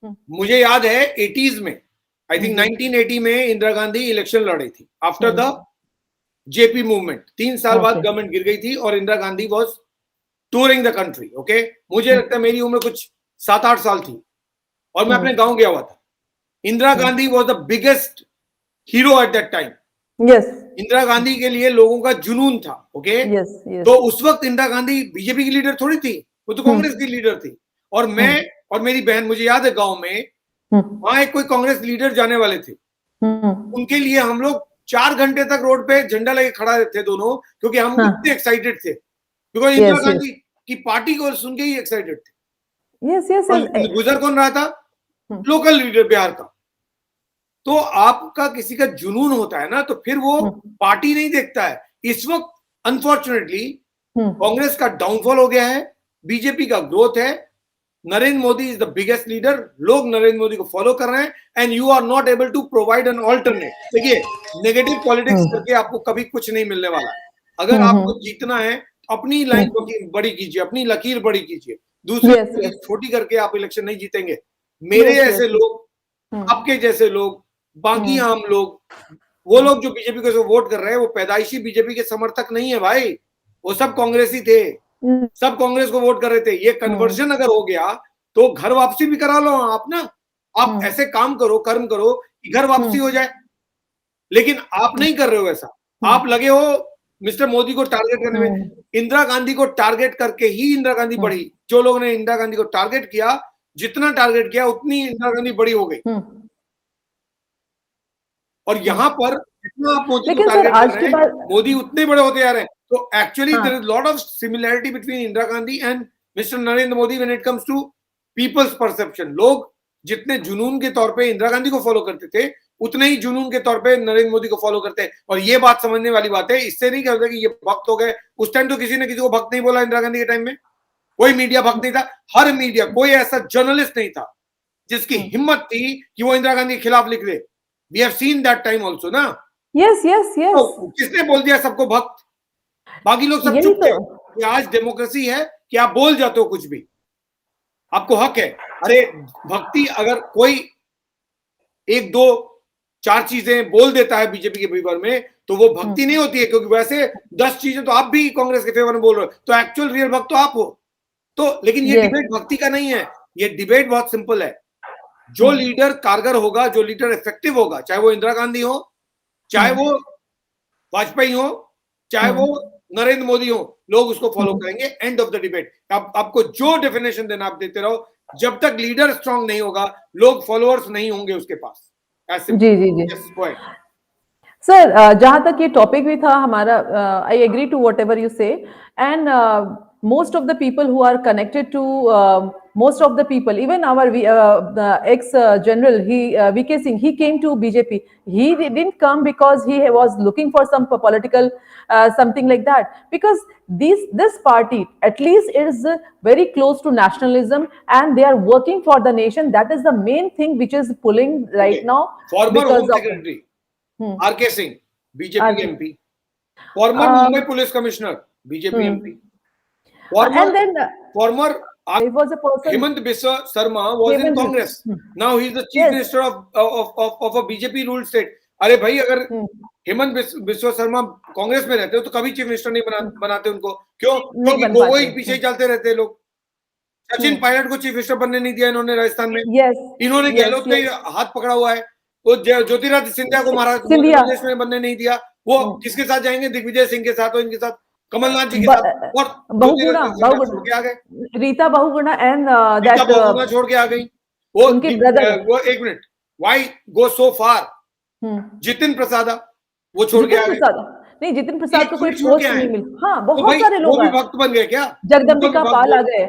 मुझे याद है 80s में, आई थिंक 1980 में इंदिरा गांधी इलेक्शन लड़ी थी आफ्टर द जेपी मूवमेंट। 3 साल बाद गवर्नमेंट गिर गई थी और Indira Gandhi was touring the country. Okay, मुझे लगता है मेरी उम्र कुछ 7-8 साल थी और मैं अपने गांव गया हुआ था। Indira Gandhi was the biggest hero at that time. Yes, Indira Gandhi के लिए लोगों का जुनून था। ओके, तो उस वक्त इंदिरा गांधी बीजेपी की लीडर थोड़ी थी, वो तो कांग्रेस की लीडर थी। और मैं और मेरी बहन, मुझे याद है गांव में वहां एक कोई कांग्रेस लीडर जाने वाले थे, उनके लिए हम लोग 4 घंटे तक रोड पे झंडा लेके खड़ा थे दोनों, क्योंकि हम इतने एक्साइटेड थे, बिकॉज इंदिरा गांधी की पार्टी को सुन के ही एक्साइटेड थे। यस यस, गुजर कौन रहा था? लोकल लीडर बिहार का। तो आपका किसी का जुनून होता है ना, तो फिर वो पार्टी नहीं देखता है। इस वक्त अनफॉर्चुनेटली कांग्रेस का डाउनफॉल हो गया है, बीजेपी का ग्रोथ है, Narendra Modi is the biggest leader, लोग नरेंद्र मोदी को फॉलो कर रहे हैं, and you are not able to provide an alternate. देखिए, नेगेटिव पॉलिटिक्स करके आपको कभी कुछ नहीं मिलने वाला। अगर आपको जीतना है, अपनी लाइन बड़ी कीजिए, अपनी लकीर बड़ी कीजिए, दूसरी छोटी करके आप इलेक्शन नहीं जीतेंगे। मेरे ऐसे लोग, आपके जैसे लोग, बाकी आम लोग, वो लोग जो बीजेपी को वोट कर रहे हैं, वो पैदाइशी बीजेपी के समर्थक नहीं है भाई, वो सब कांग्रेसी थे, सब कांग्रेस को वोट कर रहे थे। ये कन्वर्जन अगर हो गया तो घर वापसी भी करा लो आप ना, आप ऐसे काम करो, कर्म करो कि घर वापसी हो जाए, लेकिन आप नहीं कर रहे हो ऐसा। आप लगे हो मिस्टर मोदी को टारगेट करने में। इंदिरा गांधी को टारगेट करके ही इंदिरा गांधी बढ़ी। जो लोगों ने इंदिरा गांधी को टारगेट किया, जितना टारगेट किया उतनी इंदिरा गांधी बड़ी हो गई। और यहाँ पर जितना आप मोदी को टारगेट कर रहे हैं, मोदी उतने बड़े होते जा रहे हैं। तो actually there is lot of similarity between Indira Gandhi and mister Narendra Modi when it comes to people's perception. लोग जितने जुनून के तौर पे इंदिरा गांधी को फॉलो करते थे, उतने ही जुनून के तौर पे नरेंद्र मोदी को फॉलो करते हैं। और ये बात समझने वाली बात है, इससे नहीं कहते कि ये भक्त हो गए। उस टाइम तो किसी ने किसी को भक्त नहीं बोला। इंदिरा गांधी के टाइम में कोई मीडिया भक्त नहीं था। हर मीडिया, कोई ऐसा जर्नलिस्ट नहीं था जिसकी हिम्मत थी कि वो इंदिरा गांधी के खिलाफ लिख दे। We have seen that time also, ना? Yes, yes, yes. तो किसने बोल दिया सबको भक्त? बाकी लोग सब चुप थे। ये आज डेमोक्रेसी है कि आप बोल जाते हो कुछ भी, आपको हक है। अरे भक्ति, अगर कोई 1, 2, 4 चीजें बोल देता है बीजेपी के फेवर में, तो वो भक्ति नहीं होती है, क्योंकि वैसे 10 चीजें तो आप भी कांग्रेस के फेवर में बोल रहे हो, तो एक्चुअल रियल भक्त तो आप हो। तो लेकिन ये डिबेट भक्ति का नहीं है। ये डिबेट बहुत सिंपल है। जो लीडर कारगर होगा, जो लीडर इफेक्टिव होगा, चाहे वो इंदिरा गांधी हो, चाहे वो वाजपेयी हो, चाहे वो नरेंद्र मोदी हो, लोग उसको फॉलो करेंगे। End of the debate. आपको जो डेफिनेशन देना आप देते रहो, जब तक लीडर स्ट्रांग नहीं होगा, लोग फॉलोअर्स नहीं होंगे उसके पास। जी जी जी सर, जहां तक ये टॉपिक भी था हमारा, I agree to whatever you say, and most of the people who are connected to most of the people, even our ex general, VK Singh, he came to BJP. He didn't come because he was looking for some political something like that, because this party at least is very close to nationalism, and they are working for the nation. That is the main thing which is pulling right now. Former Home Secretary RK Singh, BJP MP. Former Mumbai Police Commissioner, BJP MP. And then former it was a person, Hemant Biswa Sarma was in Congress. Now he is the chief minister of a BJP ruled state. अरे भाई, अगर हेमंत बिस्वा शर्मा कांग्रेस में रहते हो तो कभी chief minister नहीं बनाते उनको। क्यों? क्योंकि वो ही पीछे चलते रहते हैं लोग। सचिन पायलट को चीफ मिनिस्टर बनने नहीं दिया इन्होंने राजस्थान में। इन्होंने गहलोत का हाथ पकड़ा हुआ है। वो ज्योतिरादित्य सिंधिया को महाराष्ट्र प्रदेश में बनने नहीं दिया। वो किसके साथ जाएंगे? दिग्विजय सिंह के साथ और इनके साथ, कमलनाथ जी के साथ। और छोड़ के आ गए रीता बहुगुणा, एंड रीता बहुगुणा छोड़ के आ गई। वो एक मिनट, व्हाई गो सो फार? जितिन प्रसाद वो छोड़ के आ गए। नहीं, जितिन प्रसाद को कोई पोस्ट नहीं मिली। हाँ, बहुत सारे लोग वो भी भक्त बन गए क्या? जगदम्बिका पाल आ गए।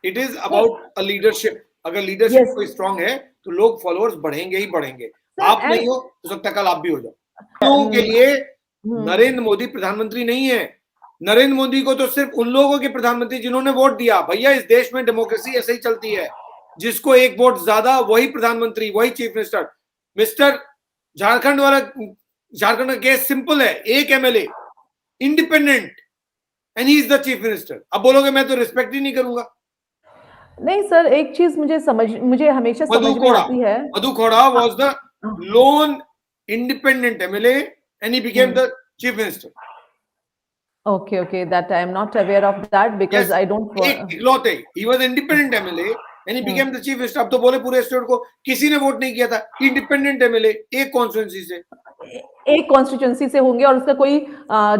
It is about a leadership. अगर लीडरशिप कोई स्ट्रांग है तो लोग फॉलोअर्स बढ़ेंगे ही बढ़ेंगे। आप नहीं हो तो सकता कल आप भी हो जाओ। लोगों के लिए नरेंद्र मोदी प्रधानमंत्री नहीं है। नरेंद्र मोदी को तो सिर्फ उन लोगों के प्रधानमंत्री जिन्होंने वोट दिया। भैया, इस देश में डेमोक्रेसी ऐसे ही चलती है, जिसको एक वोट ज्यादा वही प्रधानमंत्री, वही चीफ मिनिस्टर। मिस्टर झारखंड वाला, झारखंड का केस सिंपल है। एक MLA independent and he is the chief minister. अब बोलोगे मैं तो रिस्पेक्ट ही नहीं करूंगा। नहीं सर, एक चीज मुझे हमेशा समझ में आती है। Madhu Koda was the lone independent MLA and he became the chief minister. Okay, that I am not aware of that because Yes, I don't. इकलौते. He was independent MLA and he became the chief minister. अब तो बोले पूरे state को किसी ने vote नहीं किया था. इंडिपेंडेंट MLA एक कॉन्स्टिट्यूंसी से. एक कॉन्स्टिट्यूंसी से होंगे और उसका कोई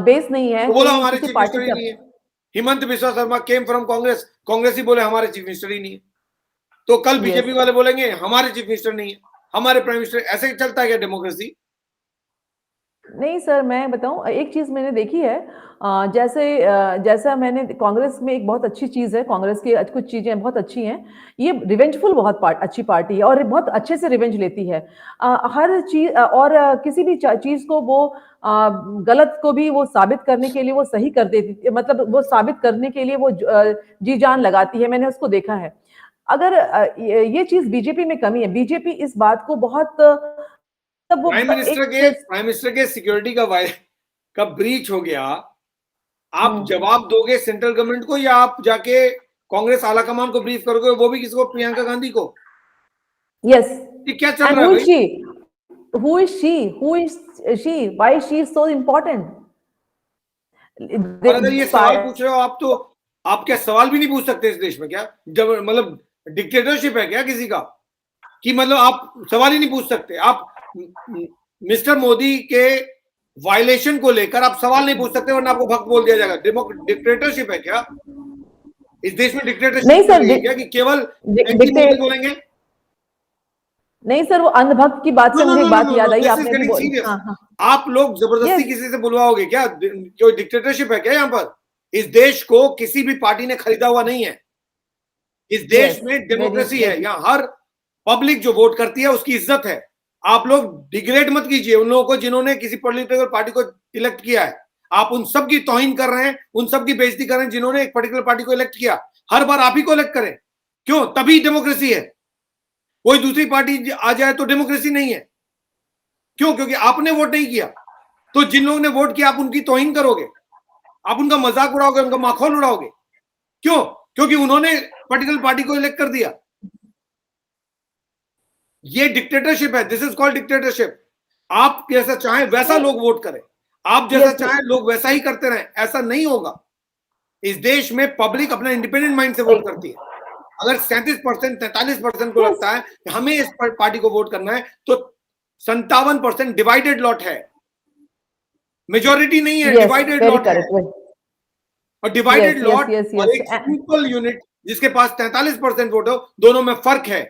बेस नहीं है. तो बोला हमारे चीफ मिनिस्टर ही नहीं है. Himanta Biswa Sarma came from Congress. कांग्रेस ही बोले हमारे चीफ मिनिस्टर ही नहीं है. तो कल बीजेपी वाले बोलेंगे हमारे चीफ मिनिस्टर नहीं है, हमारे प्राइम मिनिस्टर. ऐसे चलता है क्या डेमोक्रेसी? नहीं सर, मैं बताऊं, एक चीज मैंने देखी है, जैसा मैंने कांग्रेस में एक बहुत अच्छी चीज है, कांग्रेस की कुछ चीजें बहुत अच्छी हैं. ये रिवेंजफुल बहुत अच्छी पार्टी है और बहुत अच्छे से रिवेंज लेती है. हर चीज और किसी भी चीज को वो गलत को भी वो साबित करने के लिए वो सही कर देती, मतलब वो साबित करने के लिए वो जी जान लगाती है. मैंने उसको देखा है. अगर ये चीज बीजेपी में कमी है. बीजेपी इस बात को बहुत तब वो प्राइम मिनिस्टर के सिक्योरिटी का ब्रीच हो गया. आप जवाब दोगे सेंट्रल गवर्नमेंट को या आप जाके कांग्रेस आला कमान को ब्रीफ करोगे, वो भी किसको? प्रियंका गांधी को. यस. ये क्या चल रहा है? Who is she? Why she is so important? और अगर ये सवाल पूछ रहे हो आप, तो आप क्या सवाल भी नहीं पूछ सकते इस देश में? क्या जब मतलब डिक्टेटरशिप है क्या किसी का? कि मतलब आप सवाल ही नहीं पूछ सकते? आप मिस्टर मोदी के वायलेशन को लेकर आप सवाल नहीं पूछ सकते, वरना आपको भक्त बोल दिया जाएगा. डिक्टेटरशिप है क्या इस देश में? डिक्टेटरशिप नहीं सर, क्या कि केवल बोलेंगे? नहीं सर, वो अंधभक्त की बात से मुझे एक बात याद आई. आपने भी बोली. आप लोग जबरदस्ती किसी से बुलवाओगे क्या? जो डिक्टेटरशिप है क्या यहाँ पर? इस देश को किसी भी पार्टी ने खरीदा हुआ नहीं है. इस देश में डेमोक्रेसी है. यहाँ हर पब्लिक जो वोट करती है उसकी इज्जत है. आप लोग डिग्रेड मत कीजिए उन लोगों को जिन्होंने किसी पॉलिटिकल पार्टी को इलेक्ट किया है. आप उन सब की तौहीन कर रहे हैं, उन सब की बेइज्जती कर रहे हैं जिन्होंने एक पर्टिकुलर पार्टी को इलेक्ट किया. हर बार आप ही को इलेक्ट करें क्यों? तभी डेमोक्रेसी है. कोई दूसरी पार्टी आ जाए तो डेमोक्रेसी नहीं है. क्यों? क्योंकि आपने वोट नहीं किया. तो जिन लोगों ने वोट किया आप उनकी तौहीन करोगे, आप उनका मजाक उड़ाओगे, उनका माखौल उड़ाओगे. क्यों? क्योंकि उन्होंने पर्टिकुलर पार्टी को इलेक्ट कर दिया. ये डिक्टेटरशिप है. This is called dictatorship. आप जैसा चाहें वैसा लोग वोट करें, आप जैसा चाहें लोग वैसा ही करते रहें. ऐसा नहीं होगा. इस देश में पब्लिक अपना इंडिपेंडेंट माइंड से वोट करती है. अगर 37% 43% को लगता है कि हमें इस पार्टी को वोट करना है, तो 57% डिवाइडेड लॉट है. मेजॉरिटी नहीं है, डिवाइडेड लॉट है. और डिवाइडेड लॉट और एक सिंपल यूनिट जिसके पास 43% वोट हो, दोनों में फर्क है.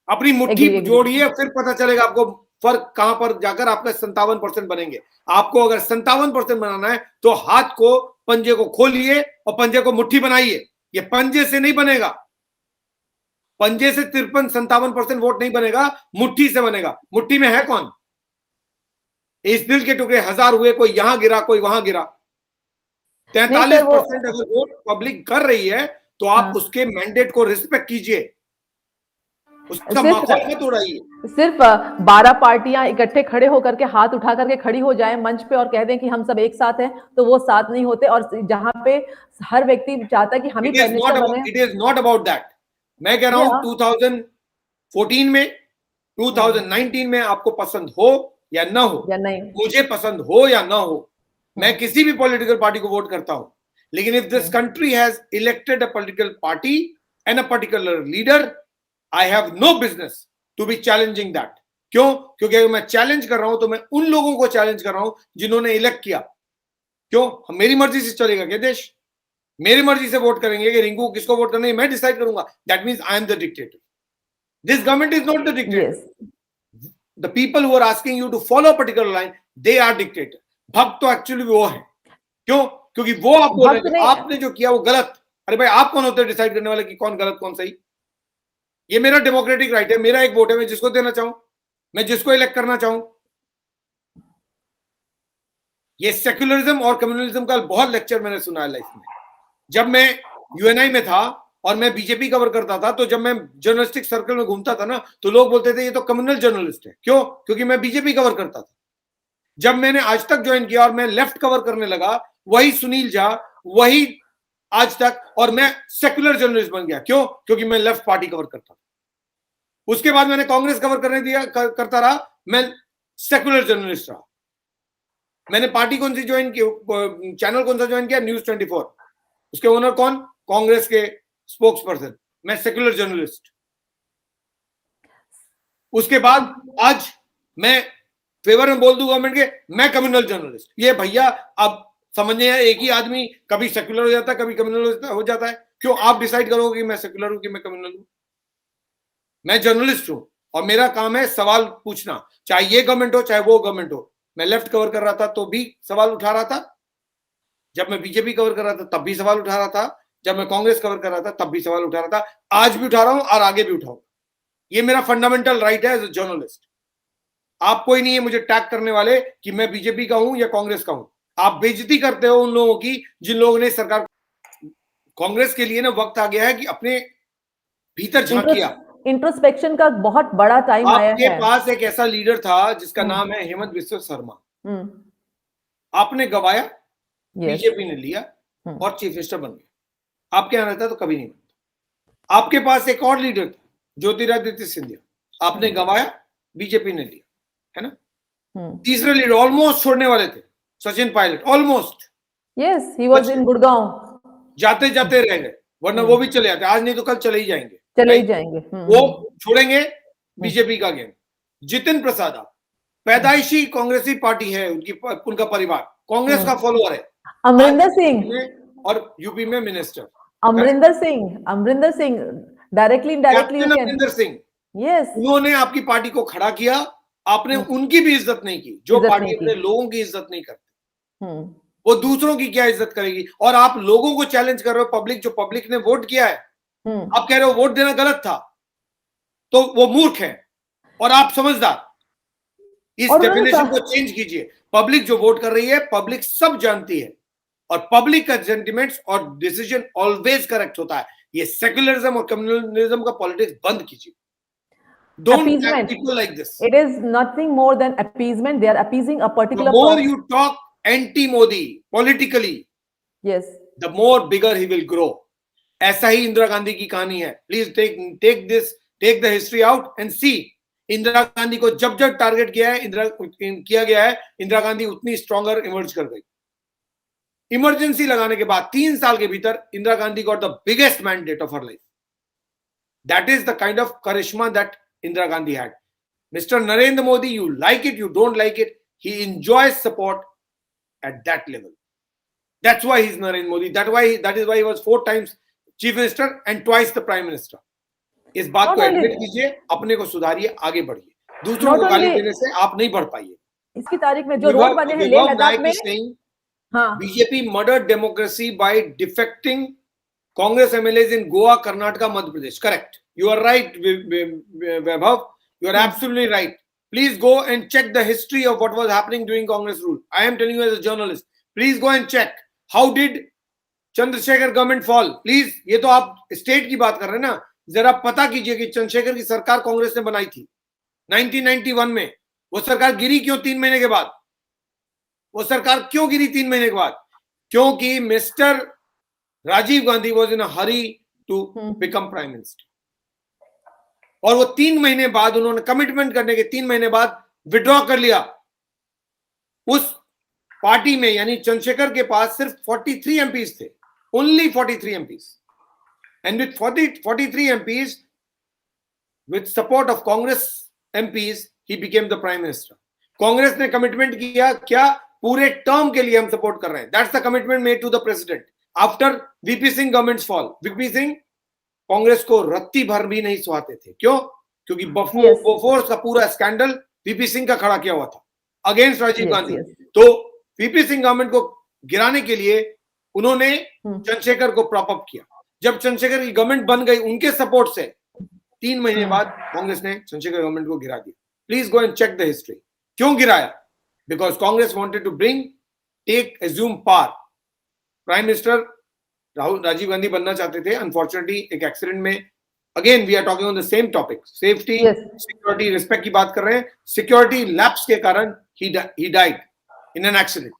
अपनी मुट्ठी जोड़िए, फिर पता चलेगा आपको फर्क कहां पर जाकर आपका 57% बनेंगे. आपको अगर 57% बनाना है तो हाथ को, पंजे को खोलिए और पंजे को मुट्ठी बनाइए. ये पंजे से नहीं बनेगा. पंजे से 53-57% वोट नहीं बनेगा, मुट्ठी से बनेगा. मुट्ठी में है कौन? इस दिल के टुकड़े हजार हुए, कोई यहां गिरा, कोई वहां गिरा. 43% अगर वोट पब्लिक कर रही है तो आप उसके मैंडेट को रिस्पेक्ट कीजिए, उसका माहौल मत उड़ाइए. सिर्फ 12 पार्टियां इकट्ठे खड़े होकर के हाथ उठा करके खड़ी हो जाएं मंच पे और कह दें कि हम सब एक साथ हैं, तो वो साथ नहीं होते. और जहां पे हर व्यक्ति चाहता है कि हम ही प्राइम मिनिस्टर बने. It is not about that. मैं कह रहा हूं 2014 में, 2019 में आपको पसंद हो या ना हो, या नहीं, मुझे पसंद हो या ना हो, मैं किसी भी पॉलिटिकल पार्टी को वोट करता हूं. लेकिन if this country has elected a political party and a particular leader, I have no business to be challenging that. क्यों? क्योंकि अगर मैं चैलेंज कर रहा हूं तो मैं उन लोगों को चैलेंज कर रहा हूं जिन्होंने इलेक्ट किया. क्यों? मेरी मर्जी से चलेगा क्या देश? मेरी मर्जी से वोट करेंगे कि रिंकू किसको वोट करना है मैं डिसाइड करूंगा. That means I am the dictator. This government is not the dictator. The people who are asking you to follow a particular line, they are dictator. भक्त तो एक्चुअली वो है. क्यों? क्योंकि वो आप बोल रहे हैं आपने जो किया वो गलत. अरे भाई, आप कौन होते हैं डिसाइड करने वाले कि कौन गलत कौन सही? ये मेरा डेमोक्रेटिक राइट है, मेरा एक वोट है, मैं जिसको देना चाहूं, मैं जिसको इलेक्ट करना चाहूं. ये सेक्युलरिज्म और कम्युनलिज्म का बहुत लेक्चर मैंने सुना है लाइफ में. जब मैं यूएनआई में था और मैं बीजेपी कवर करता था, तो जब मैं जर्नलिस्टिक सर्कल में घूमता था ना, तो लोग बोलते थे ये तो कम्युनल जर्नलिस्ट है. क्यों? क्योंकि मैं बीजेपी कवर करता था. जब मैंने आज तक ज्वाइन किया और मैं लेफ्ट कवर करने लगा, वही सुनील झा, वही आज तक, और मैं सेक्युलर जर्नलिस्ट बन गया। क्यों? क्योंकि मैं लेफ्ट पार्टी कवर करता था। उसके बाद मैंने कांग्रेस कवर करता रहा, मैं सेक्युलर जर्नलिस्ट रहा। मैंने पार्टी कौन सी ज्वाइन की, चैनल कौन सा ज्वाइन किया? न्यूज 24। उसके ओनर कौन? कांग्रेस के स्पोक्स पर्सन। मैं सेक्युलर जर्नलिस्ट। उसके बाद आज मैं फेवर में बोल दूं गवर्नमेंट के, मैं कम्युनल जर्नलिस्ट। ये भैया अब समझने, एक ही आदमी कभी सेक्युलर हो जाता है, कभी कम्युनल हो जाता है। क्यों आप डिसाइड करोगे कि मैं सेक्युलर हूं कि मैं कम्युनल हूं? मैं जर्नलिस्ट हूं और मेरा काम है सवाल पूछना, चाहे ये गवर्नमेंट हो चाहे वो गवर्नमेंट हो। मैं लेफ्ट कवर कर रहा था तो भी सवाल उठा रहा था, जब मैं बीजेपी कवर कर रहा था तब भी सवाल उठा रहा था, जब मैं कांग्रेस कवर कर रहा था तब भी सवाल उठा रहा था, आज भी उठा रहा हूं और आगे भी उठाऊंगा। ये मेरा फंडामेंटल राइट है एज अ जर्नलिस्ट। आप कोई नहीं है मुझे टैग करने वाले कि मैं बीजेपी का हूं या कांग्रेस का हूं। आप बेइज्जती करते हो उन लोगों की जिन लोगों ने सरकार, कांग्रेस के लिए ना वक्त आ गया है कि अपने भीतर झांकिया। इंट्रोस्पेक्शन का बहुत बड़ा टाइम आया आपके है। पास एक ऐसा लीडर था जिसका नाम है हेमंत बिस्वा शर्मा। आपने गवाया, बीजेपी ने लिया और चीफ मिनिस्टर बन गया। आपके यहां रहता तो कभी नहीं बनता। आपके पास एक और लीडर था, ज्योतिरादित्य सिंधिया। आपने गवाया, बीजेपी ने लिया, है ना। तीसरे लीडर ऑलमोस्ट छोड़ने वाले थे, Sachin Pilot, almost. Yes, he was in Gurgaon. जाते जाते रह गए, वरना वो भी चले जाते, आज नहीं तो कल चले ही जाएंगे, चले ही जाएंगे। वो छोड़ेंगे बीजेपी का गेम। जितिन प्रसाद पैदाइशी कांग्रेसी पार्टी है उनकी, उनका परिवार कांग्रेस का फॉलोअर है। अमरिंदर सिंह और यूपी में minister Amarinder Singh directly indirectly captain Amarinder Singh. Yes, उन्होंने आपकी पार्टी को खड़ा किया, आपने उनकी भी इज्जत नहीं की। जो पार्टी अपने लोगों की इज्जत नहीं करती वो दूसरों की क्या इज्जत करेगी? और आप लोगों को चैलेंज कर रहे हो, पब्लिक, जो पब्लिक ने वोट किया है, आप कह रहे हो वोट देना गलत था, तो वो मूर्ख है और आप समझदार। इस डेफिनेशन को चेंज कीजिए। पब्लिक जो वोट कर रही है, पब्लिक सब जानती है और पब्लिक का सेंटिमेंट्स और डिसीजन ऑलवेज करेक्ट होता है। ये सेक्युलरिज्म और कम्युनलिज्म का पॉलिटिक्स बंद कीजिए। Don't act people like this. It is nothing more than appeasement. They are appeasing a particular. The more you talk anti-Modi politically, yes, the more bigger he will grow. ऐसा ही इंदिरा गांधी की कहानी है। Please take the history out and see. Indira Gandhi को जब जब target किया गया है, इंदिरा गांधी उतनी स्ट्रॉन्गर इमर्ज कर गई। इमरजेंसी लगाने के बाद 3 साल के भीतर Indira Gandhi got the biggest mandate of her life. That is the kind of charisma that Indira Gandhi had. Mr. Narendra Modi, you like it, you don't like it, he enjoys support at that level. That's why he's Narendra Modi. That is why he was 4 times chief minister and twice the prime minister. इस बात को admit कीजिए, अपने को सुधारिए, आगे बढ़िए। दूसरों को गाली देने से आप नहीं बढ़ पाइए। इसकी तारीख में जो रोड बने हैं लेह लद्दाख में, BJP murdered democracy by defecting Congress MLAs in Goa, Karnataka, Madhya Pradesh. Correct. You are right, Vaibhav. You are absolutely right. Please go and check the history of what was happening during Congress rule. I am telling you as a journalist. Please go and check. How did Chandrasekhar government fall? Please, ये तो आप state की बात कर रहे हैं ना, जरा पता कीजिए कि चंद्रशेखर की सरकार कांग्रेस ने बनाई थी 1991 में। वो सरकार गिरी क्यों 3 महीने के बाद? वो सरकार क्यों गिरी 3 महीने के बाद? क्योंकि mister Rajiv Gandhi was in a hurry to become prime minister. और वो 3 महीने बाद उन्होंने कमिटमेंट करने के 3 महीने बाद विड्रॉ कर लिया। उस पार्टी में यानी चंद्रशेखर के पास सिर्फ 43 एमपीज थे, only 43 MPs. And with 43 MPs with support of Congress MPs he became the prime minister. Congress ने कमिटमेंट किया क्या? पूरे टर्म के लिए हम सपोर्ट कर रहे हैं। That's the commitment made to the president after VP Singh government's fall. VP Singh Congress को रत्ती भर भी नहीं सुहाते थे। क्यों? क्योंकि बोफोर्स का पूरा स्कैंडल वीपी सिंह का खड़ा किया हुआ था अगेंस्ट राजीव गांधी। तो वीपी सिंह गवर्नमेंट को गिराने के लिए उन्होंने चंद्रशेखर को प्रॉप अप किया। जब चंद्रशेखर की गवर्नमेंट बन गई उनके सपोर्ट से, 3 महीने बाद कांग्रेस ने चंद्रशेखर गवर्नमेंट को गिरा दिया। Please go and check the history. क्यों गिराया? Because Congress wanted to take assume power. Prime minister Rajiv Gandhi बनना चाहते थे। अनफॉर्चुनेटली एक एक्सीडेंट में, again we are talking on the same topic, safety, security, respect की बात कर रहे हैं। सिक्योरिटी लैप्स के कारण ही died in an accident,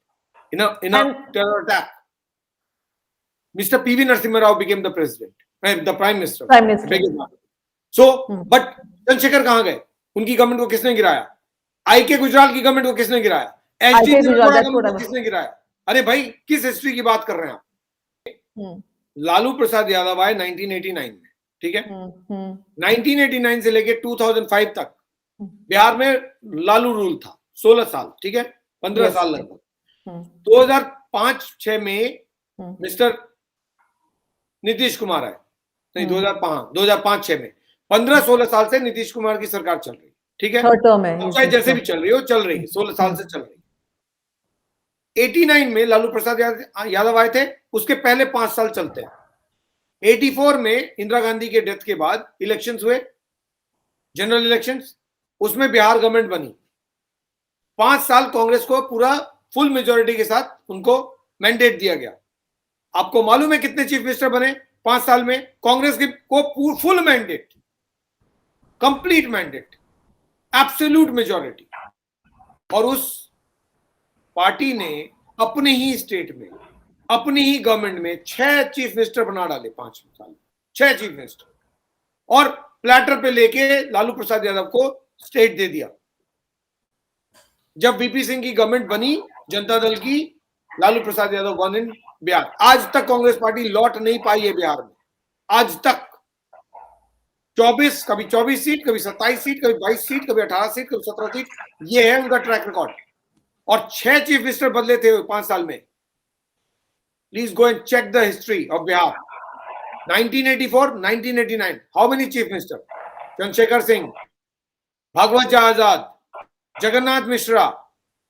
in a terror attack. Mr. PV Narasimha Rao became the president, the prime minister. So, but Chandrashekhar कहाँ गए? उनकी गवर्नमेंट को किसने गिराया? IK गुजराल की गवर्नमेंट को किसने गिराया? HD गवर्नमेंट को किसने गिराया? अरे भाई, किस हिस्ट्री की बात कर रहे हैं आप? लालू प्रसाद यादव आए 1989 में, ठीक है? 1989 से लेके 2005 तक बिहार में लालू रूल था, 16 साल, ठीक है? 15 साल लगभग। 2005-6 में मिस्टर नीतीश कुमार आए, नहीं 2005-6 में 15-16 साल से नीतीश कुमार की सरकार चल रही, ठीक है? चाहे जैसे भी चल रही हो, चल रही है, 16 साल से चल रही। 89 में लालू प्रसाद यादव आए थे, उसके पहले 5 साल चलते हैं। 84 में इंदिरा गांधी के डेथ के बाद इलेक्शंस हुए, जनरल इलेक्शंस, उसमें बिहार गवर्नमेंट बनी। 5 साल कांग्रेस को पूरा फुल मेजोरिटी के साथ उनको मैंडेट दिया गया। आपको मालूम है कितने चीफ मिनिस्टर बने 5 साल में? कांग्रेस को full mandate, complete mandate, absolute majority. और उस पार्टी ने अपने ही स्टेट में, अपनी ही गवर्नमेंट में 6 चीफ मिनिस्टर बना डाले 5 साल में, 6 चीफ मिनिस्टर, और प्लेटर पे लेके लालू प्रसाद यादव को स्टेट दे दिया। जब वीपी सिंह की गवर्नमेंट बनी जनता दल की, लालू प्रसाद यादव गवर्न इन बिहार। आज तक कांग्रेस पार्टी लौट नहीं पाई है बिहार में, आज तक। 24, कभी 24 सीट, कभी 27 सीट, कभी 22 सीट, कभी 18 सीट, कभी 17 सीट, ये है उनका ट्रैक रिकॉर्ड। और 6 चीफ मिनिस्टर बदले थे 5 साल में। Please go and check the history of Bihar. 1984, 1989, how many chief minister? Chandrashekhar Singh, Bhagwat Jha Azad, Jagannath Mishra,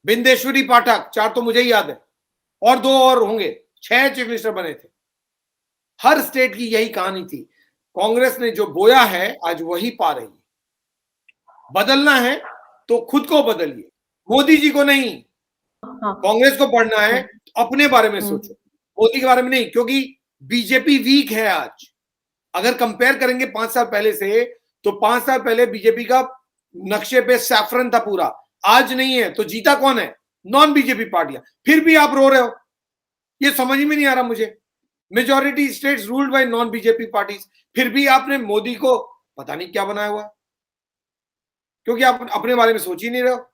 Bindeshwari Pathak, 4 तो मुझे ही याद है, और 2 और होंगे। 6 चीफ मिनिस्टर बने थे। हर स्टेट की यही कहानी थी। कांग्रेस ने जो बोया है आज वही पा रही है। बदलना है तो खुद को बदलिए, मोदी जी को नहीं। कांग्रेस को पढ़ना है अपने बारे में सोचो, मोदी के बारे में नहीं, क्योंकि बीजेपी वीक है आज। अगर कंपेयर करेंगे 5 साल पहले से, तो 5 साल पहले बीजेपी का नक्शे पे सैफरन था पूरा, आज नहीं है। तो जीता कौन है? नॉन बीजेपी पार्टियां। फिर भी आप रो रहे हो, ये समझ में नहीं आ रहा मुझे। Majority states ruled by non BJP parties, फिर भी आपने मोदी को पता नहीं क्या बनाया हुआ, क्योंकि आप अपने बारे में सोच ही नहीं रहे हो।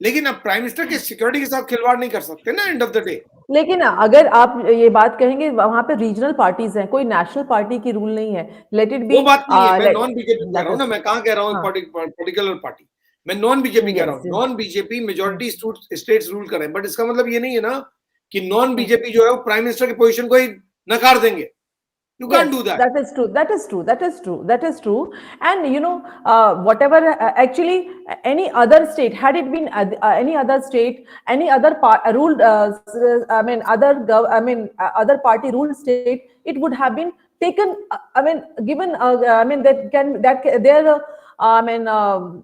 लेकिन अब प्राइम मिनिस्टर के सिक्योरिटी के साथ खिलवाड़ नहीं कर सकते ना एंड ऑफ द डे। लेकिन अगर आप ये बात कहेंगे, वहां पे रीजनल पार्टीज हैं, कोई नेशनल पार्टी की रूल नहीं है। Let it be. वो बात नहीं है, मैं नॉन बीजेपी कह रहा हूँ ना, मैं कहाँ कह रहा हूँ पर्टिकुलर पार्टी, मैं नॉन बीजेपी कह रहा हूँ। Non BJP majority states rule कर रहे हैं, बट इसका मतलब ये नहीं है ना कि नॉन बीजेपी जो है वो प्राइम मिनिस्टर की पोजीशन को ही नकार देंगे। You can't do that. That is true. That is true. That is true. That is true. And you know, whatever actually any other state, had it been any other state, any other ruled, I mean other party ruled state, it would have been taken. I mean, given. I mean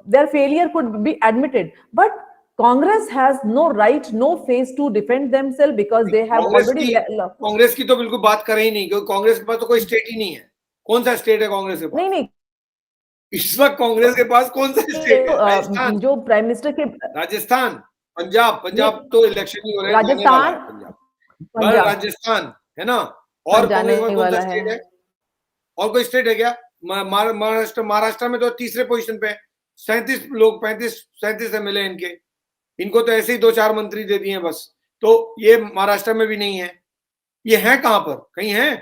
their failure could be admitted, but Congress has no right, no face to defend themselves because they have already. Congress की तो बिल्कुल बात करें ही नहीं, क्योंकि कांग्रेस के पास तो कोई स्टेट ही नहीं है। कौन सा स्टेट है कांग्रेस के पास? नहीं, इस वक्त कांग्रेस के पास कौन सा स्टेट है? जो प्राइम मिनिस्टर के राजस्थान, पंजाब तो इलेक्शन ही हो रहे हैं। राजस्थान है ना, और कांग्रेस में कौन सा स्टेट है? और कोई स्टेट है क्या? महाराष्ट्र में तो तीसरे पोजीशन पे 37 लोग, 37 एमएलए इनको तो ऐसे ही 2-4 मंत्री दे दिए बस। तो ये महाराष्ट्र में भी नहीं है। ये है कहां पर? कहीं है?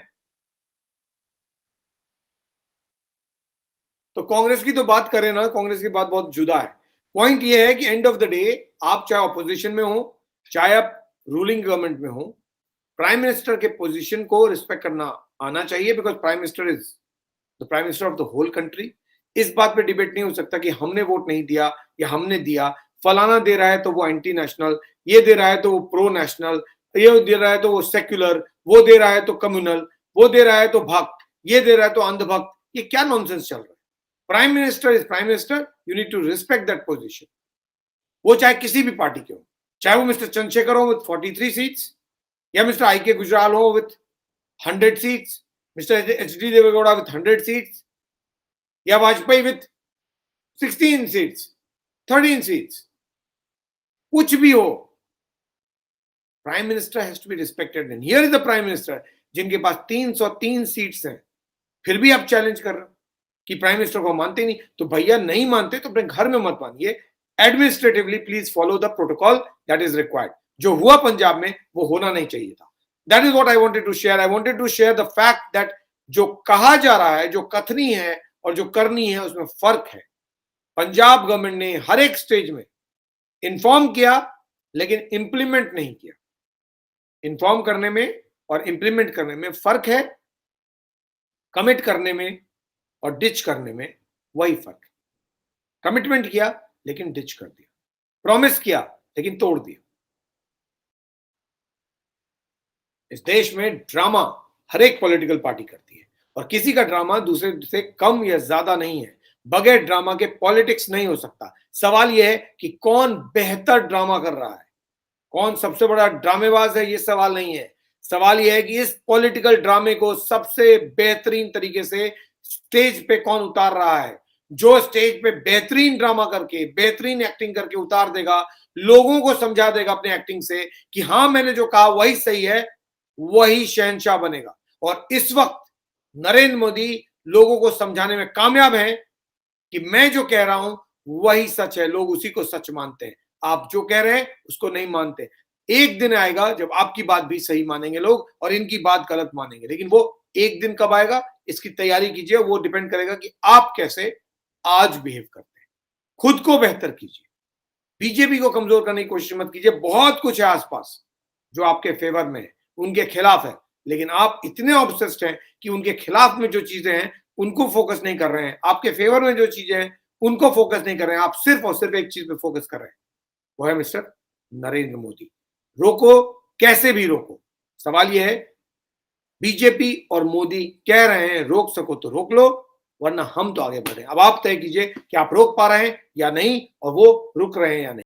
तो कांग्रेस की तो बात करें ना, कांग्रेस की बात बहुत जुदा है। पॉइंट ये है कि एंड ऑफ द डे आप चाहे ऑपोजिशन में हो, चाहे आप रूलिंग गवर्नमेंट में हो, प्राइम मिनिस्टर के पोजीशन को रिस्पेक्ट करना आना चाहिए, because prime minister is the prime minister of the whole country. इस बात पे डिबेट नहीं हो सकता कि हमने वोट नहीं दिया या हमने दिया, फलाना दे रहा है तो वो एंटी नेशनल, ये दे रहा है तो वो प्रो नेशनल, ये दे रहा है तो वो सेक्युलर, वो दे रहा है तो कम्युनल, वो दे रहा है तो भक्त, ये दे रहा है तो अंधभक्त। ये क्या नॉनसेंस चल रहा है? Prime minister is prime minister, you need to respect that position. वो चाहे किसी भी पार्टी के हो, चाहे वो मिस्टर चंद्रशेखर हो विथ 43 सीट्स, या मिस्टर IK गुजराल हो with 100 seats, mister HD Deve Gowda with 100 seats, या वाजपेयी विथ 16 सीट्स, 13 सीट्स, कुछ भी हो, prime minister has to be respected. And here is the prime minister, जिनके पास 303 सीट्स हैं, फिर भी आप चैलेंज कर रहे हो कि प्राइम मिनिस्टर को मानते नहीं। तो भैया नहीं मानते तो अपने घर में मत मानिए, administratively please follow the protocol that is required. जो हुआ पंजाब में वो होना नहीं चाहिए था। That is what I wanted to share. I wanted to share the fact that जो कहा जा रहा है, जो कथनी है और जो करनी है, उसमें फर्क है। पंजाब गवर्नमेंट ने हर एक स्टेज में इन्फॉर्म किया लेकिन इंप्लीमेंट नहीं किया। इन्फॉर्म करने में और इंप्लीमेंट करने में फर्क है, कमिट करने में और डिच करने में वही फर्क है। कमिटमेंट किया लेकिन डिच कर दिया, प्रॉमिस किया लेकिन तोड़ दिया। इस देश में ड्रामा हर एक पॉलिटिकल पार्टी करती है और किसी का ड्रामा दूसरे से कम या ज्यादा नहीं है। बगैर ड्रामा के पॉलिटिक्स नहीं हो सकता। सवाल यह है कि कौन बेहतर ड्रामा कर रहा है, कौन सबसे बड़ा ड्रामेबाज है, ये सवाल नहीं है। सवाल यह है कि इस पॉलिटिकल ड्रामे को सबसे बेहतरीन तरीके से स्टेज पे कौन उतार रहा है। जो स्टेज पे बेहतरीन ड्रामा करके, बेहतरीन एक्टिंग करके उतार देगा, लोगों को समझा देगा अपने एक्टिंग से कि हाँ मैंने जो कहा वही सही है, वही शहंशाह बनेगा। और इस वक्त नरेंद्र मोदी लोगों को समझाने में कामयाब है कि मैं जो कह रहा हूं वही सच है। लोग उसी को सच मानते हैं, आप जो कह रहे हैं उसको नहीं मानते। एक दिन आएगा जब आपकी बात भी सही मानेंगे लोग और इनकी बात गलत मानेंगे, लेकिन वो एक दिन कब आएगा इसकी तैयारी कीजिए। वो डिपेंड करेगा कि आप कैसे आज बिहेव करते हैं। खुद को बेहतर कीजिए, बीजेपी को कमजोर करने की कोशिश मत कीजिए। बहुत कुछ है आसपास जो आपके फेवर में है, उनके खिलाफ है, लेकिन आप इतने ऑब्सेस्ड हैं कि उनके खिलाफ में जो चीजें हैं उनको फोकस नहीं कर रहे हैं। आपके फेवर में जो चीजें हैं उनको फोकस नहीं कर रहे हैं। आप सिर्फ और सिर्फ एक चीज पे फोकस कर रहे हैं, वो है मिस्टर नरेंद्र मोदी। रोको, कैसे भी रोको। सवाल यह है, बीजेपी और मोदी कह रहे हैं रोक सको तो रोक लो, वरना हम तो आगे बढ़े। अब आप तय कीजिए कि आप रोक पा रहे हैं या नहीं और वो रुक रहे हैं या नहीं।